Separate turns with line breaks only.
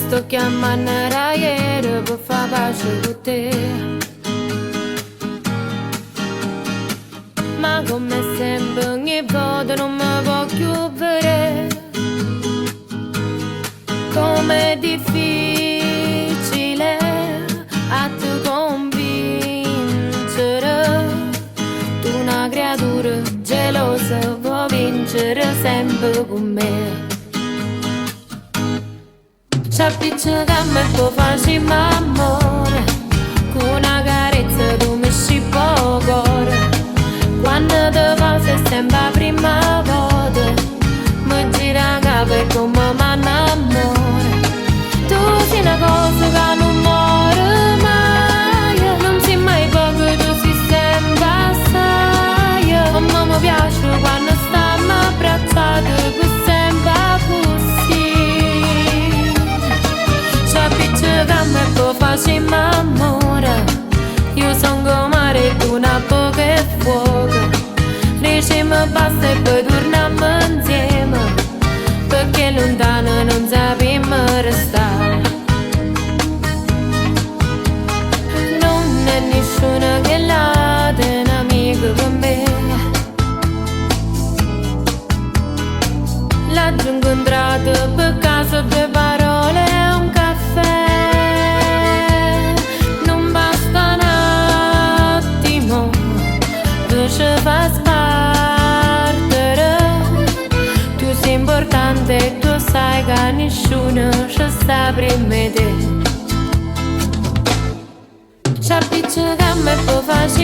sto chiamando ieri per far pace con te. Ma come sempre ogni volta non mi voglio vedere. Com'è difficile a te convincere. Tu una creatura gelosa vuoi vincere sempre con me. C'appicciacammo e poi facciamo amore, con una carezza tu mi scippo il cuore. Quando te passa è sempre la prima volta, mi gira capo e come mi innamoro. Tu sei una cosa che non muore mai, non sei mai poco, tu sei sempre assai. Come mi piace quando stiamo abbracciati per sempre così. C'appicciacammo e poi facciamo amore, io sono come mare, tu una bocca e fuoco. Diciamo basta e poi torniamo insieme, perché lontano non sappiamo restare. Non è nessuno che l'ha un amico con me. L'ho incontrato per caso, due parole e un caffè. Non basta un attimo per ci far spartere. Tu sei importante e tu sai che nessuno ci sta prima di te. C'appicciacammo e poi facciamo